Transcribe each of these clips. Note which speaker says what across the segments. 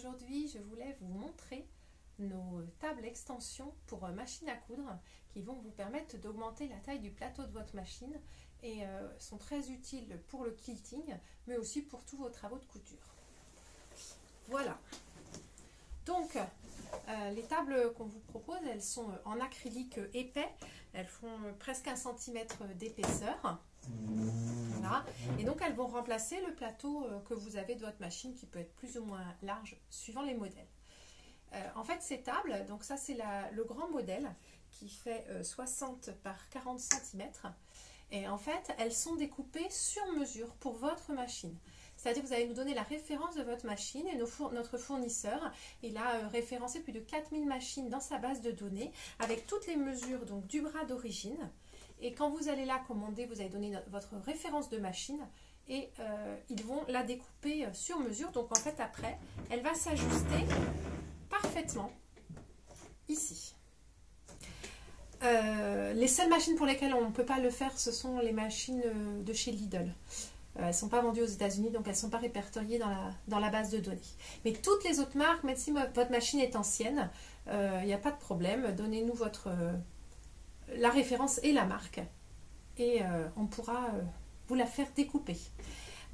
Speaker 1: aujourd'hui, je voulais vous montrer nos tables extensions pour machine à coudre qui vont vous permettre d'augmenter la taille du plateau de votre machine et sont très utiles pour le quilting, mais aussi pour tous vos travaux de couture. Voilà. Donc, les tables qu'on vous propose, elles sont en acrylique épais. Elles font presque 1 cm d'épaisseur. Voilà. Et donc, elles vont remplacer le plateau que vous avez de votre machine qui peut être plus ou moins large suivant les modèles. En fait, ces tables, donc ça c'est le grand modèle qui fait 60 par 40 cm. Et en fait, elles sont découpées sur mesure pour votre machine. C'est-à-dire que vous allez nous donner la référence de votre machine et notre fournisseur, il a référencé plus de 4000 machines dans sa base de données avec toutes les mesures donc, du bras d'origine. Et quand vous allez la commander, vous allez donner votre référence de machine et ils vont la découper sur mesure. Donc en fait, après, elle va s'ajuster parfaitement ici. Les seules machines pour lesquelles on ne peut pas le faire, ce sont les machines de chez Lidl. Elles ne sont pas vendues aux États-Unis, donc elles ne sont pas répertoriées dans la base de données. Mais toutes les autres marques, même si votre machine est ancienne, il n'y a pas de problème. Donnez-nous la référence et la marque. Et on pourra vous la faire découper.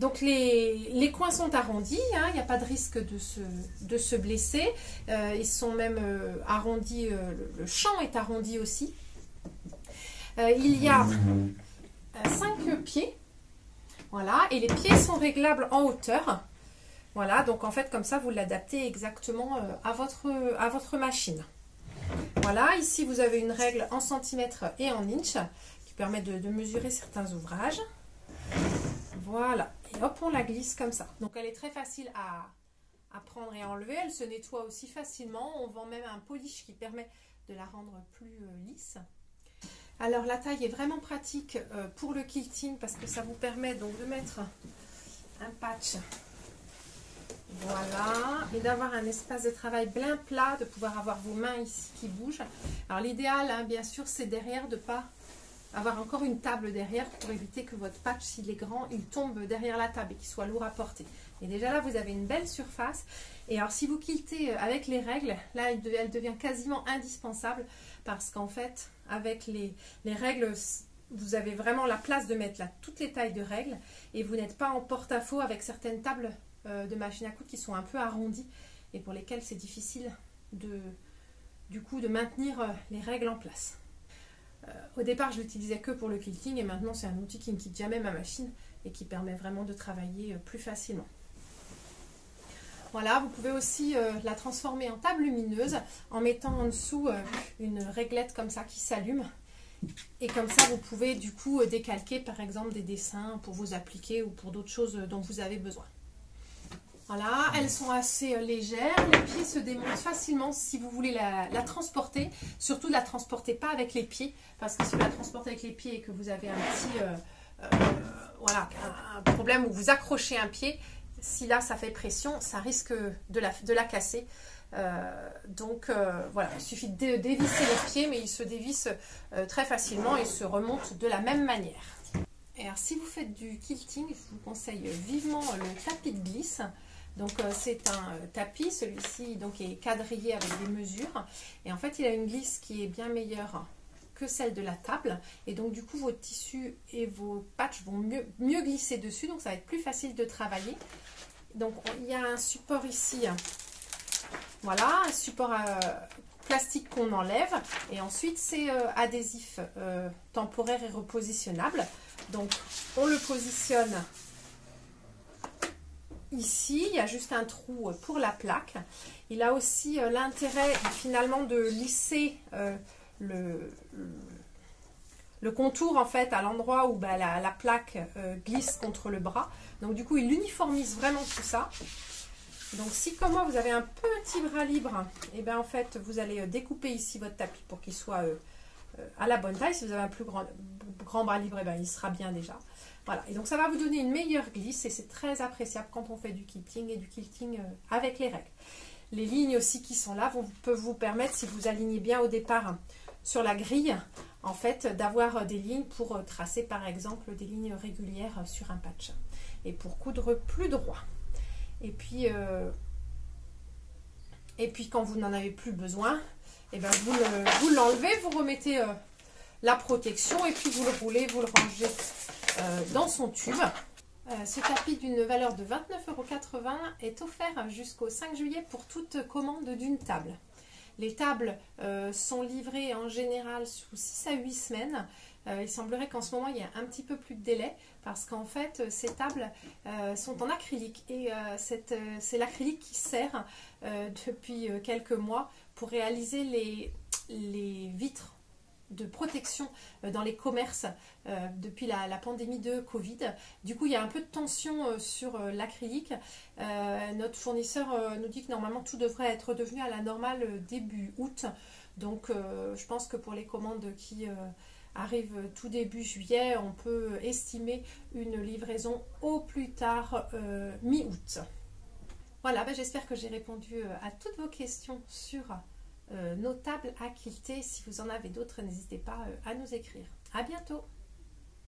Speaker 1: Donc les coins sont arrondis, hein, il n'y a pas de risque de se blesser. Ils sont même arrondis, le champ est arrondi aussi. Il y a 5 pieds. Voilà, et les pieds sont réglables en hauteur. Voilà, donc en fait, comme ça, vous l'adaptez exactement à votre machine. Voilà, ici, vous avez une règle en centimètres et en inches qui permet de mesurer certains ouvrages. Voilà, et hop, on la glisse comme ça. Donc, elle est très facile à prendre et à enlever. Elle se nettoie aussi facilement. On vend même un polish qui permet de la rendre plus lisse. Alors la taille est vraiment pratique pour le quilting parce que ça vous permet donc de mettre un patch, voilà, et d'avoir un espace de travail bien plat, de pouvoir avoir vos mains ici qui bougent. Alors l'idéal, hein, bien sûr, c'est derrière de ne pas avoir encore une table derrière pour éviter que votre patch, s'il est grand, il tombe derrière la table et qu'il soit lourd à porter. Et déjà là, vous avez une belle surface. Et alors si vous quiltez avec les règles, là, elle devient quasiment indispensable parce qu'en fait, avec les règles, vous avez vraiment la place de mettre là toutes les tailles de règles et vous n'êtes pas en porte-à-faux avec certaines tables de machine à coudre qui sont un peu arrondies et pour lesquelles c'est difficile du coup de maintenir les règles en place. Au départ, je l'utilisais que pour le quilting et maintenant c'est un outil qui ne quitte jamais ma machine et qui permet vraiment de travailler plus facilement. Voilà, vous pouvez aussi la transformer en table lumineuse en mettant en dessous une réglette comme ça qui s'allume. Et comme ça, vous pouvez du coup décalquer par exemple des dessins pour vous appliquer ou pour d'autres choses dont vous avez besoin. Voilà, elles sont assez légères, les pieds se démontent facilement si vous voulez la transporter. Surtout ne la transportez pas avec les pieds parce que si vous la transportez avec les pieds et que vous avez un petit voilà, un problème où vous accrochez un pied, si là ça fait pression, ça risque de la casser. Voilà, il suffit de dévisser les pieds, mais ils se dévissent très facilement et se remontent de la même manière. Et alors, si vous faites du quilting, je vous conseille vivement le tapis de glisse. Donc c'est un tapis, celui-ci donc est quadrillé avec des mesures. Et en fait, il a une glisse qui est bien meilleure que celle de la table. Et donc du coup, vos tissus et vos patchs vont mieux glisser dessus. Donc ça va être plus facile de travailler. Donc il y a un support ici. Voilà, un support plastique qu'on enlève et ensuite c'est adhésif temporaire et repositionnable. Donc on le positionne ici, il y a juste un trou pour la plaque. Il a aussi l'intérêt finalement de lisser le contour en fait à l'endroit où la plaque glisse contre le bras. Donc du coup il uniformise vraiment tout ça. Donc si comme moi vous avez un petit bras libre, et bien en fait vous allez découper ici votre tapis pour qu'il soit à la bonne taille. Si vous avez un plus grand bras libre, et bien il sera bien déjà. Voilà, et donc ça va vous donner une meilleure glisse et c'est très appréciable quand on fait du quilting et du quilting avec les règles. Les lignes aussi qui sont là peuvent vous permettre, si vous alignez bien au départ sur la grille, en fait d'avoir des lignes pour tracer par exemple des lignes régulières sur un patch et pour coudre plus droit. Et puis Et puis quand vous n'en avez plus besoin, et ben vous l'enlevez, vous remettez la protection et puis vous le roulez, vous le rangez dans son tube. Ce tapis d'une valeur de 29,80 € est offert jusqu'au 5 juillet pour toute commande d'une table. Les tables sont livrées en général sous 6 à 8 semaines. Il semblerait qu'en ce moment il y a un petit peu plus de délai parce qu'en fait ces tables sont en acrylique et c'est l'acrylique qui sert depuis quelques mois pour réaliser les vitres de protection dans les commerces depuis la pandémie de Covid. Du coup, il y a un peu de tension sur l'acrylique. Notre fournisseur nous dit que normalement tout devrait être devenu à la normale début août. Donc, je pense que pour les commandes qui arrivent tout début juillet, on peut estimer une livraison au plus tard mi-août. Voilà, j'espère que j'ai répondu à toutes vos questions sur nos tables à quilter. Si vous en avez d'autres, n'hésitez pas à nous écrire. À bientôt!